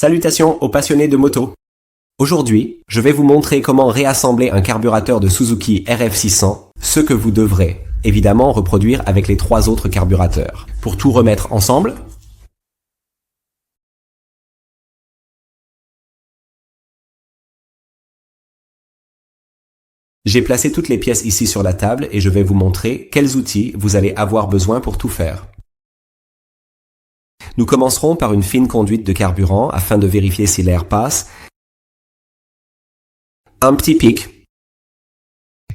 Salutations aux passionnés de moto. Aujourd'hui, je vais vous montrer comment réassembler un carburateur de Suzuki RF600, ce que vous devrez évidemment reproduire avec les 3 autres carburateurs. Pour tout remettre ensemble, j'ai placé toutes les pièces ici sur la table et je vais vous montrer quels outils vous allez avoir besoin pour tout faire. Nous commencerons par une fine conduite de carburant afin de vérifier si l'air passe, un petit pic,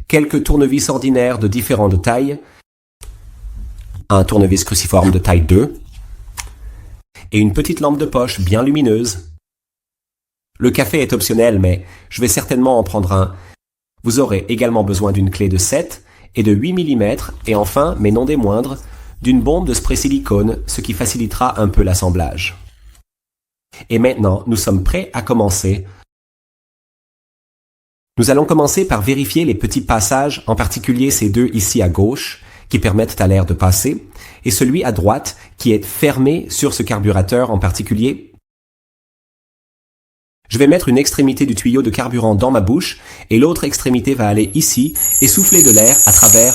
quelques tournevis ordinaires de différentes tailles, un tournevis cruciforme de taille 2 et une petite lampe de poche bien lumineuse. Le café est optionnel, mais je vais certainement en prendre un. Vous aurez également besoin d'une clé de 7 et de 8 mm et enfin, mais non des moindres, d'une bombe de spray silicone, ce qui facilitera un peu l'assemblage. Et maintenant, nous sommes prêts à commencer. Nous allons commencer par vérifier les petits passages, en particulier ces deux ici à gauche, qui permettent à l'air de passer, et celui à droite qui est fermé sur ce carburateur en particulier. Je vais mettre une extrémité du tuyau de carburant dans ma bouche, et l'autre extrémité va aller ici et souffler de l'air à travers...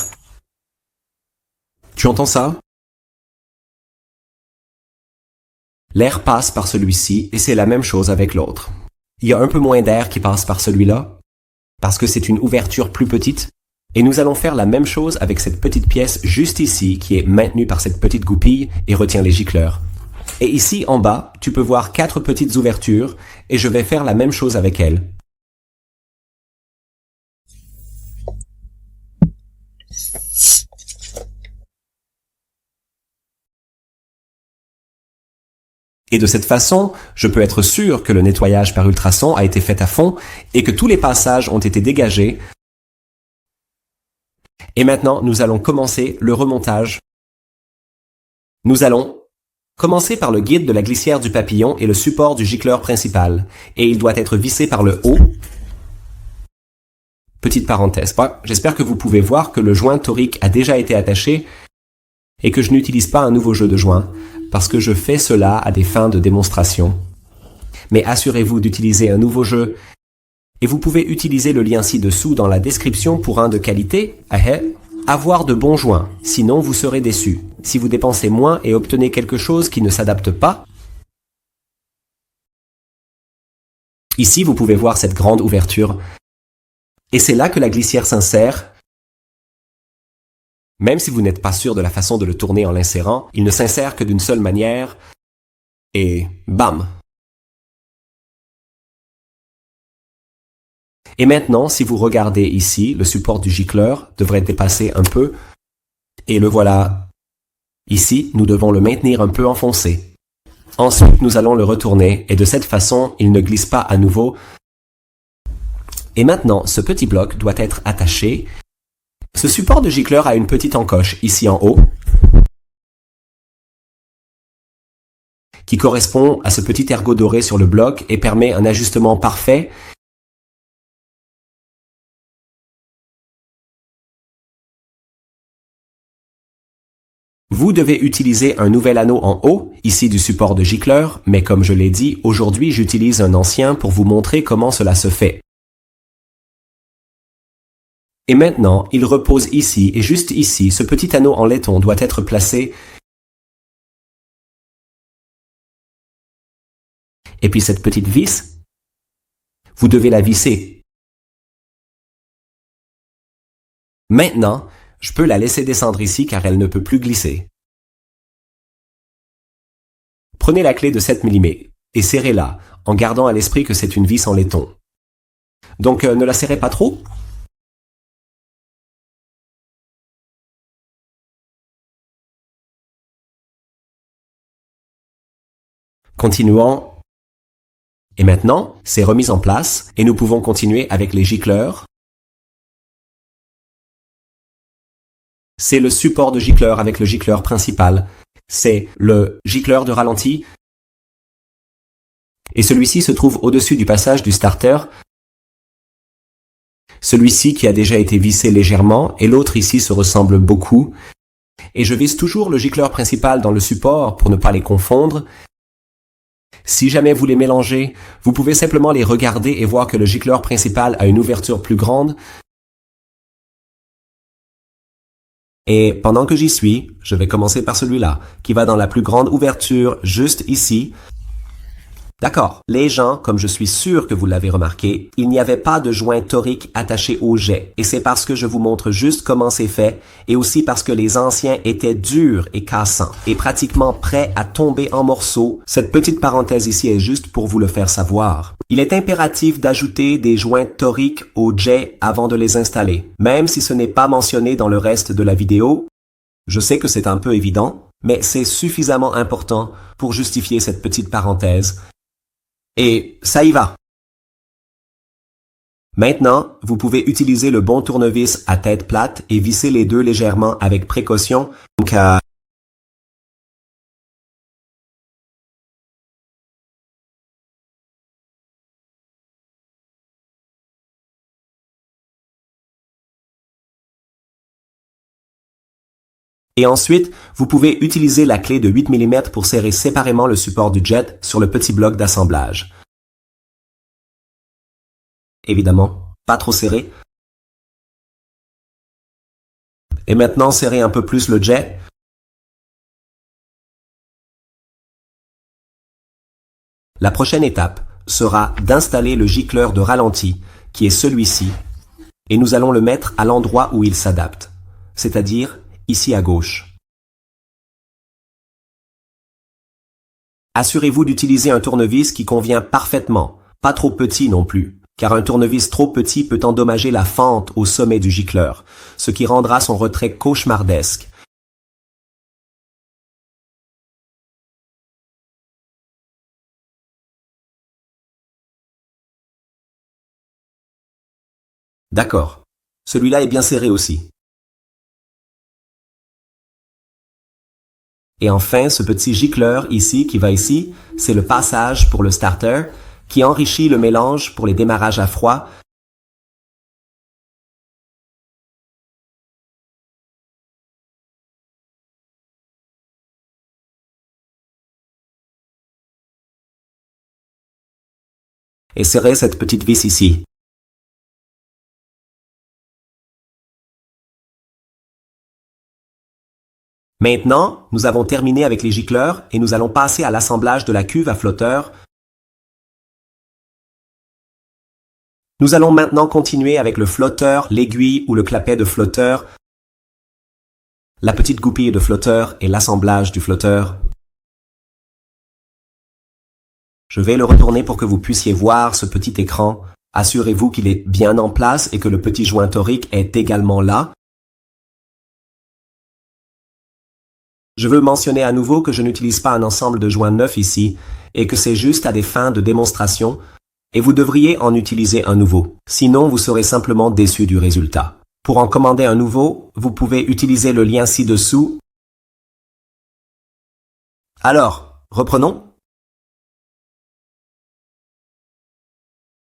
Tu entends ça? L'air passe par celui-ci et c'est la même chose avec l'autre. Il y a un peu moins d'air qui passe par celui-là, parce que c'est une ouverture plus petite, et nous allons faire la même chose avec cette petite pièce juste ici qui est maintenue par cette petite goupille et retient les gicleurs. Et ici en bas, tu peux voir 4 petites ouvertures et je vais faire la même chose avec elles. Et de cette façon, je peux être sûr que le nettoyage par ultrasons a été fait à fond et que tous les passages ont été dégagés. Et maintenant, nous allons commencer le remontage. Nous allons commencer par le guide de la glissière du papillon et le support du gicleur principal. Et il doit être vissé par le haut. Petite parenthèse. J'espère que vous pouvez voir que le joint torique a déjà été attaché et que je n'utilise pas un nouveau jeu de joint, parce que je fais cela à des fins de démonstration. Mais assurez-vous d'utiliser un nouveau jeu, et vous pouvez utiliser le lien ci-dessous dans la description pour un de qualité, avoir de bons joints, sinon vous serez déçus. Si vous dépensez moins et obtenez quelque chose qui ne s'adapte pas, ici vous pouvez voir cette grande ouverture, et c'est là que la glissière s'insère. Même si vous n'êtes pas sûr de la façon de le tourner en l'insérant, il ne s'insère que d'une seule manière, et bam! Et maintenant, si vous regardez ici, le support du gicleur devrait dépasser un peu, et le voilà. Ici, nous devons le maintenir un peu enfoncé. Ensuite, nous allons le retourner, et de cette façon, il ne glisse pas à nouveau. Et maintenant, ce petit bloc doit être attaché. Ce support de gicleur a une petite encoche ici en haut qui correspond à ce petit ergot doré sur le bloc et permet un ajustement parfait. Vous devez utiliser un nouvel anneau en haut, ici du support de gicleur, mais comme je l'ai dit, aujourd'hui j'utilise un ancien pour vous montrer comment cela se fait. Et maintenant, il repose ici, et juste ici, ce petit anneau en laiton doit être placé. Et puis cette petite vis, vous devez la visser. Maintenant, je peux la laisser descendre ici car elle ne peut plus glisser. Prenez la clé de 7 mm et serrez-la, en gardant à l'esprit que c'est une vis en laiton. Donc ne la serrez pas trop. Continuons. Et maintenant, c'est remis en place et nous pouvons continuer avec les gicleurs. C'est le support de gicleur avec le gicleur principal. C'est le gicleur de ralenti. Et celui-ci se trouve au-dessus du passage du starter. Celui-ci qui a déjà été vissé légèrement et l'autre ici se ressemble beaucoup. Et je visse toujours le gicleur principal dans le support pour ne pas les confondre. Si jamais vous les mélangez, vous pouvez simplement les regarder et voir que le gicleur principal a une ouverture plus grande. Et pendant que j'y suis, je vais commencer par celui-là, qui va dans la plus grande ouverture, juste ici. D'accord. Les gens, comme je suis sûr que vous l'avez remarqué, il n'y avait pas de joint torique attaché au jet. Et c'est parce que je vous montre juste comment c'est fait, et aussi parce que les anciens étaient durs et cassants, et pratiquement prêts à tomber en morceaux. Cette petite parenthèse ici est juste pour vous le faire savoir. Il est impératif d'ajouter des joints toriques au jet avant de les installer. Même si ce n'est pas mentionné dans le reste de la vidéo, je sais que c'est un peu évident, mais c'est suffisamment important pour justifier cette petite parenthèse. Et ça y va. Maintenant, vous pouvez utiliser le bon tournevis à tête plate et visser les deux légèrement avec précaution. Donc, et ensuite, vous pouvez utiliser la clé de 8 mm pour serrer séparément le support du jet sur le petit bloc d'assemblage. Évidemment, pas trop serré. Et maintenant, serrez un peu plus le jet. La prochaine étape sera d'installer le gicleur de ralenti, qui est celui-ci, et nous allons le mettre à l'endroit où il s'adapte, c'est-à-dire ici à gauche. Assurez-vous d'utiliser un tournevis qui convient parfaitement, pas trop petit non plus, car un tournevis trop petit peut endommager la fente au sommet du gicleur, ce qui rendra son retrait cauchemardesque. D'accord. Celui-là est bien serré aussi. Et enfin, ce petit gicleur ici, qui va ici, c'est le passage pour le starter, qui enrichit le mélange pour les démarrages à froid. Et serrez cette petite vis ici. Maintenant, nous avons terminé avec les gicleurs et nous allons passer à l'assemblage de la cuve à flotteur. Nous allons maintenant continuer avec le flotteur, l'aiguille ou le clapet de flotteur, la petite goupille de flotteur et l'assemblage du flotteur. Je vais le retourner pour que vous puissiez voir ce petit écran. Assurez-vous qu'il est bien en place et que le petit joint torique est également là. Je veux mentionner à nouveau que je n'utilise pas un ensemble de joints neufs ici et que c'est juste à des fins de démonstration et vous devriez en utiliser un nouveau. Sinon, vous serez simplement déçu du résultat. Pour en commander un nouveau, vous pouvez utiliser le lien ci-dessous. Alors, reprenons.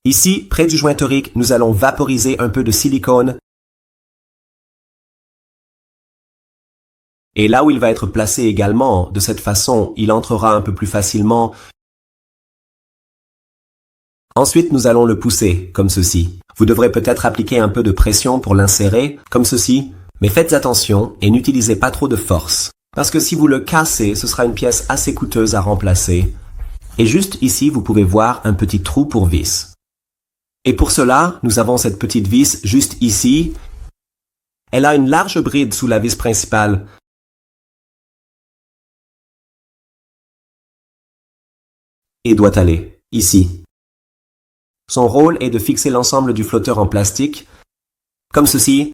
Ici, près du joint torique, nous allons vaporiser un peu de silicone. Et là où il va être placé également, de cette façon, il entrera un peu plus facilement. Ensuite, nous allons le pousser, comme ceci. Vous devrez peut-être appliquer un peu de pression pour l'insérer, comme ceci. Mais faites attention et n'utilisez pas trop de force. Parce que si vous le cassez, ce sera une pièce assez coûteuse à remplacer. Et juste ici, vous pouvez voir un petit trou pour vis. Et pour cela, nous avons cette petite vis juste ici. Elle a une large bride sous la vis principale. Et doit aller ici. Son rôle est de fixer l'ensemble du flotteur en plastique, comme ceci.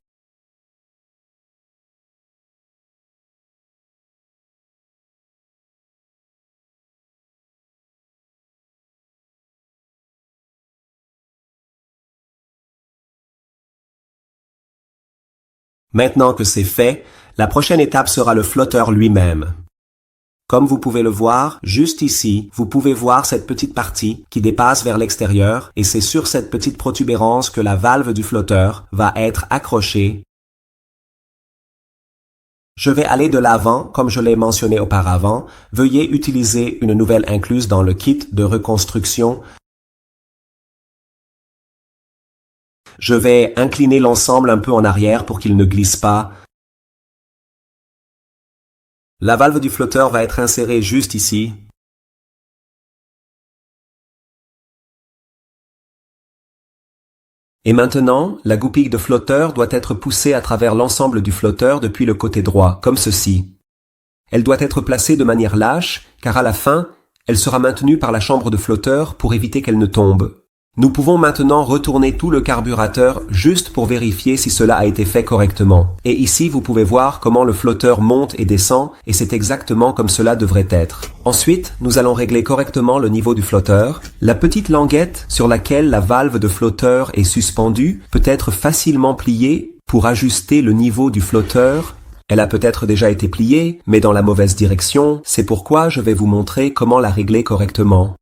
Maintenant que c'est fait, la prochaine étape sera le flotteur lui-même. Comme vous pouvez le voir, juste ici, vous pouvez voir cette petite partie qui dépasse vers l'extérieur et c'est sur cette petite protubérance que la valve du flotteur va être accrochée. Je vais aller de l'avant, comme je l'ai mentionné auparavant. Veuillez utiliser une nouvelle incluse dans le kit de reconstruction. Je vais incliner l'ensemble un peu en arrière pour qu'il ne glisse pas. La valve du flotteur va être insérée juste ici. Et maintenant, la goupille de flotteur doit être poussée à travers l'ensemble du flotteur depuis le côté droit, comme ceci. Elle doit être placée de manière lâche, car à la fin, elle sera maintenue par la chambre de flotteur pour éviter qu'elle ne tombe. Nous pouvons maintenant retourner tout le carburateur juste pour vérifier si cela a été fait correctement. Et ici, vous pouvez voir comment le flotteur monte et descend, et c'est exactement comme cela devrait être. Ensuite, nous allons régler correctement le niveau du flotteur. La petite languette sur laquelle la valve de flotteur est suspendue peut être facilement pliée pour ajuster le niveau du flotteur. Elle a peut-être déjà été pliée, mais dans la mauvaise direction. C'est pourquoi je vais vous montrer comment la régler correctement.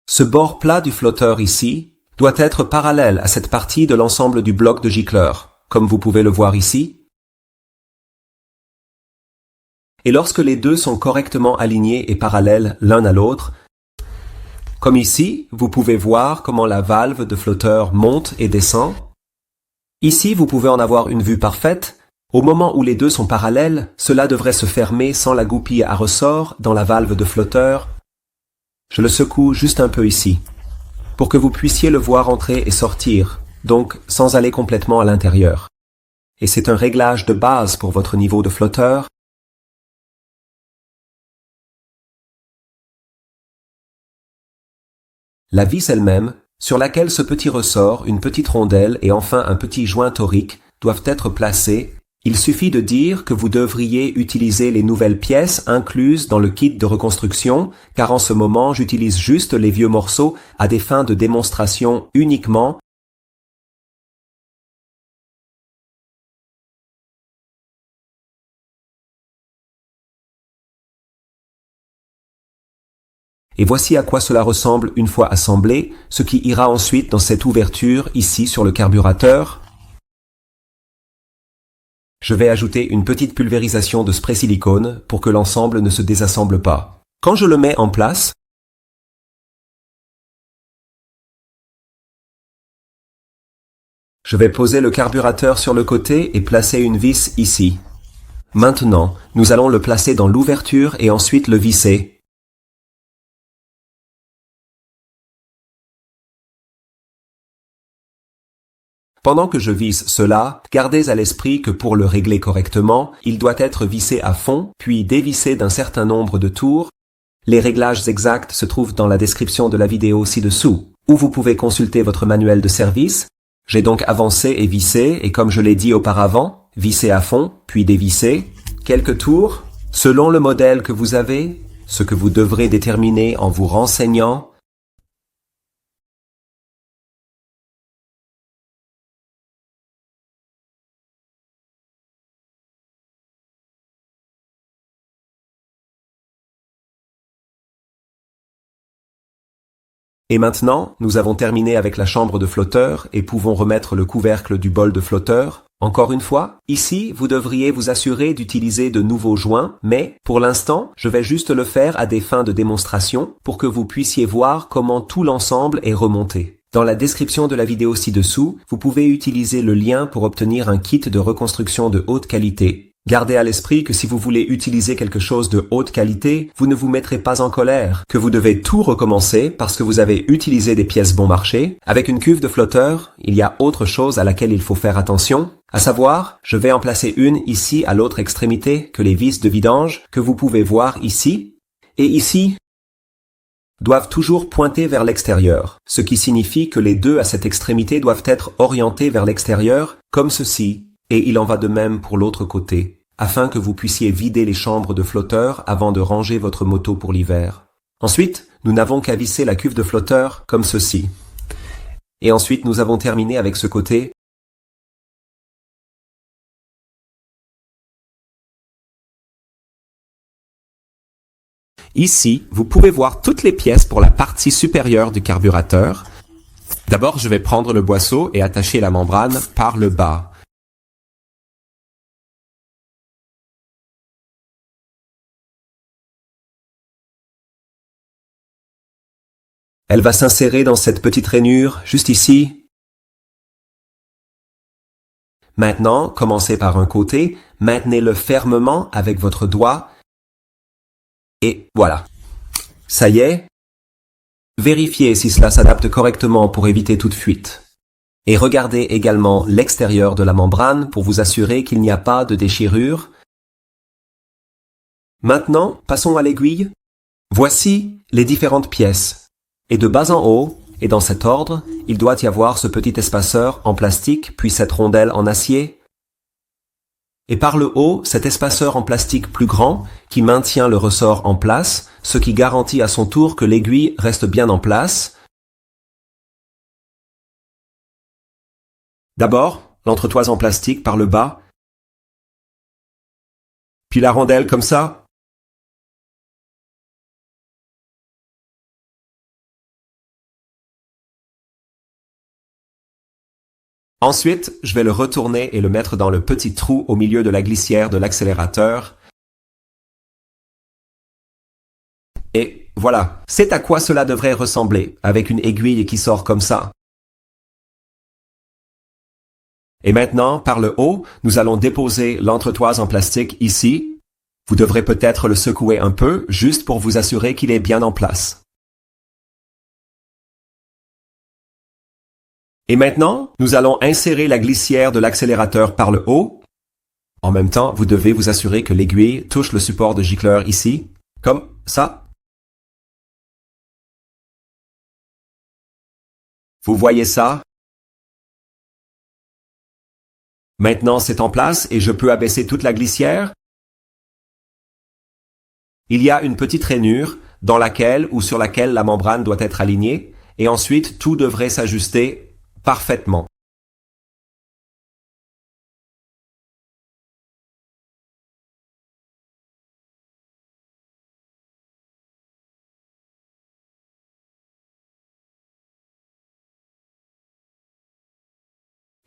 Ce bord plat du flotteur ici doit être parallèle à cette partie de l'ensemble du bloc de gicleur, comme vous pouvez le voir ici. Et lorsque les deux sont correctement alignés et parallèles l'un à l'autre, comme ici, vous pouvez voir comment la valve de flotteur monte et descend. Ici, vous pouvez en avoir une vue parfaite. Au moment où les deux sont parallèles, cela devrait se fermer sans la goupille à ressort dans la valve de flotteur. Je le secoue juste un peu ici, pour que vous puissiez le voir entrer et sortir, donc sans aller complètement à l'intérieur. Et c'est un réglage de base pour votre niveau de flotteur. La vis elle-même, sur laquelle ce petit ressort, une petite rondelle et enfin un petit joint torique doivent être placés. Il suffit de dire que vous devriez utiliser les nouvelles pièces incluses dans le kit de reconstruction, car en ce moment j'utilise juste les vieux morceaux à des fins de démonstration uniquement. Et voici à quoi cela ressemble une fois assemblé, ce qui ira ensuite dans cette ouverture ici sur le carburateur. Je vais ajouter une petite pulvérisation de spray silicone pour que l'ensemble ne se désassemble pas. Quand je le mets en place, je vais poser le carburateur sur le côté et placer une vis ici. Maintenant, nous allons le placer dans l'ouverture et ensuite le visser. Pendant que je visse cela, gardez à l'esprit que pour le régler correctement, il doit être vissé à fond, puis dévissé d'un certain nombre de tours. Les réglages exacts se trouvent dans la description de la vidéo ci-dessous, où vous pouvez consulter votre manuel de service. J'ai donc avancé et vissé, et comme je l'ai dit auparavant, vissé à fond, puis dévissé. Quelques tours, selon le modèle que vous avez, ce que vous devrez déterminer en vous renseignant. Et maintenant, nous avons terminé avec la chambre de flotteur et pouvons remettre le couvercle du bol de flotteur. Encore une fois, ici, vous devriez vous assurer d'utiliser de nouveaux joints, mais pour l'instant, je vais juste le faire à des fins de démonstration pour que vous puissiez voir comment tout l'ensemble est remonté. Dans la description de la vidéo ci-dessous, vous pouvez utiliser le lien pour obtenir un kit de reconstruction de haute qualité. Gardez à l'esprit que si vous voulez utiliser quelque chose de haute qualité, vous ne vous mettrez pas en colère, que vous devez tout recommencer parce que vous avez utilisé des pièces bon marché. Avec une cuve de flotteur, il y a autre chose à laquelle il faut faire attention, à savoir, je vais en placer une ici à l'autre extrémité que les vis de vidange que vous pouvez voir ici, et ici, doivent toujours pointer vers l'extérieur, ce qui signifie que les deux à cette extrémité doivent être orientés vers l'extérieur, comme ceci. Et il en va de même pour l'autre côté, afin que vous puissiez vider les chambres de flotteur avant de ranger votre moto pour l'hiver. Ensuite, nous n'avons qu'à visser la cuve de flotteur comme ceci. Et ensuite, nous avons terminé avec ce côté. Ici, vous pouvez voir toutes les pièces pour la partie supérieure du carburateur. D'abord, je vais prendre le boisseau et attacher la membrane par le bas. Elle va s'insérer dans cette petite rainure, juste ici. Maintenant, commencez par un côté, maintenez-le fermement avec votre doigt. Et voilà. Ça y est. Vérifiez si cela s'adapte correctement pour éviter toute fuite. Et regardez également l'extérieur de la membrane pour vous assurer qu'il n'y a pas de déchirure. Maintenant, passons à l'aiguille. Voici les différentes pièces. Et de bas en haut, et dans cet ordre, il doit y avoir ce petit espaceur en plastique, puis cette rondelle en acier. Et par le haut, cet espaceur en plastique plus grand qui maintient le ressort en place, ce qui garantit à son tour que l'aiguille reste bien en place. D'abord, l'entretoise en plastique par le bas, puis la rondelle comme ça. Ensuite, je vais le retourner et le mettre dans le petit trou au milieu de la glissière de l'accélérateur. Et voilà, c'est à quoi cela devrait ressembler, avec une aiguille qui sort comme ça. Et maintenant, par le haut, nous allons déposer l'entretoise en plastique ici. Vous devrez peut-être le secouer un peu, juste pour vous assurer qu'il est bien en place. Et maintenant, nous allons insérer la glissière de l'accélérateur par le haut. En même temps, vous devez vous assurer que l'aiguille touche le support de gicleur ici, comme ça. Vous voyez ça? Maintenant, c'est en place et je peux abaisser toute la glissière. Il y a une petite rainure dans laquelle ou sur laquelle la membrane doit être alignée et ensuite tout devrait s'ajuster parfaitement.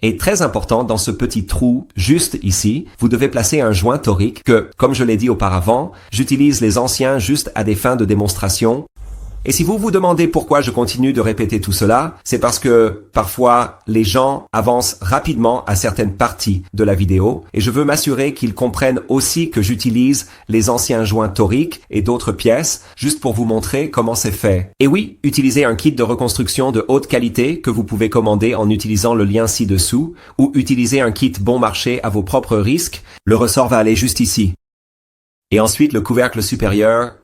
Et très important, dans ce petit trou, juste ici, vous devez placer un joint torique que, comme je l'ai dit auparavant, j'utilise les anciens juste à des fins de démonstration. Et si vous vous demandez pourquoi je continue de répéter tout cela, c'est parce que parfois les gens avancent rapidement à certaines parties de la vidéo et je veux m'assurer qu'ils comprennent aussi que j'utilise les anciens joints toriques et d'autres pièces juste pour vous montrer comment c'est fait. Et oui, utilisez un kit de reconstruction de haute qualité que vous pouvez commander en utilisant le lien ci-dessous ou utilisez un kit bon marché à vos propres risques. Le ressort va aller juste ici. Et ensuite le couvercle supérieur.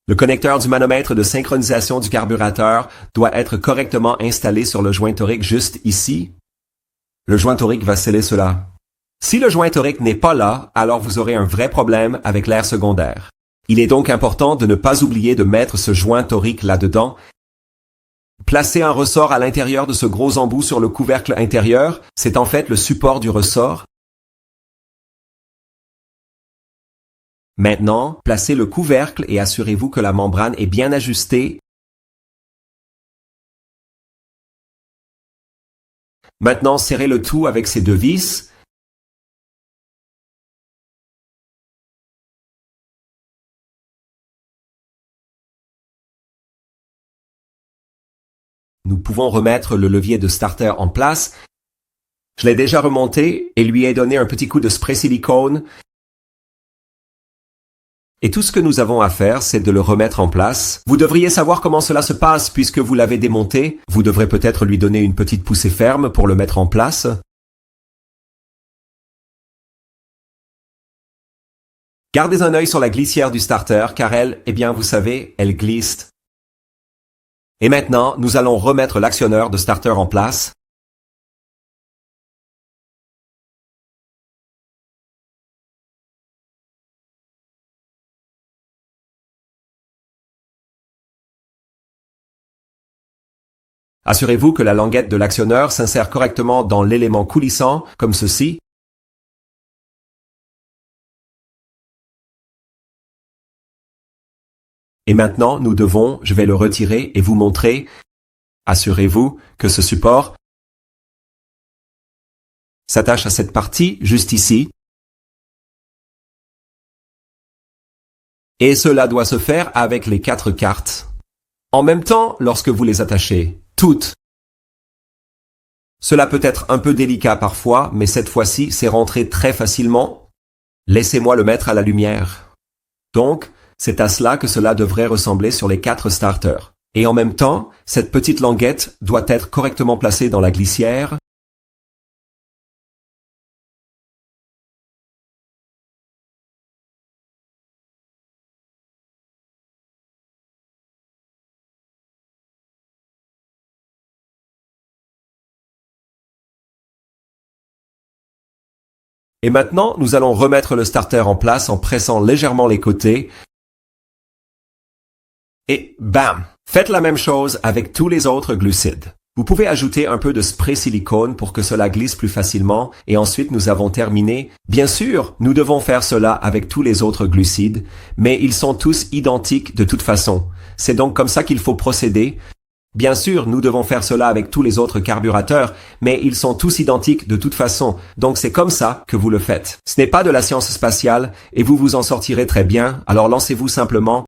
Le connecteur du manomètre de synchronisation du carburateur doit être correctement installé sur le joint torique juste ici. Le joint torique va sceller cela. Si le joint torique n'est pas là, alors vous aurez un vrai problème avec l'air secondaire. Il est donc important de ne pas oublier de mettre ce joint torique là-dedans. Placez un ressort à l'intérieur de ce gros embout sur le couvercle intérieur, c'est en fait le support du ressort. Maintenant, placez le couvercle et assurez-vous que la membrane est bien ajustée. Maintenant, serrez le tout avec ces deux vis. Nous pouvons remettre le levier de starter en place. Je l'ai déjà remonté et lui ai donné un petit coup de spray silicone. Et tout ce que nous avons à faire, c'est de le remettre en place. Vous devriez savoir comment cela se passe puisque vous l'avez démonté. Vous devrez peut-être lui donner une petite poussée ferme pour le mettre en place. Gardez un œil sur la glissière du starter car elle, eh bien vous savez, elle glisse. Et maintenant, nous allons remettre l'actionneur de starter en place. Assurez-vous que la languette de l'actionneur s'insère correctement dans l'élément coulissant, comme ceci. Et maintenant, je vais le retirer et vous montrer. Assurez-vous que ce support s'attache à cette partie, juste ici. Et cela doit se faire avec les 4 cartes. En même temps, lorsque vous les attachez, toutes. Cela peut être un peu délicat parfois, mais cette fois-ci, c'est rentré très facilement. Laissez-moi le mettre à la lumière. Donc, c'est à cela que cela devrait ressembler sur les 4 starters. Et en même temps, cette petite languette doit être correctement placée dans la glissière. Et maintenant, nous allons remettre le starter en place en pressant légèrement les côtés. Et bam! Faites la même chose avec tous les autres glucides. Vous pouvez ajouter un peu de spray silicone pour que cela glisse plus facilement et ensuite nous avons terminé. Bien sûr, nous devons faire cela avec tous les autres glucides, mais ils sont tous identiques de toute façon. C'est donc comme ça qu'il faut procéder. Bien sûr, nous devons faire cela avec tous les autres carburateurs, mais ils sont tous identiques de toute façon, donc c'est comme ça que vous le faites. Ce n'est pas de la science spatiale, et vous vous en sortirez très bien, alors lancez-vous simplement.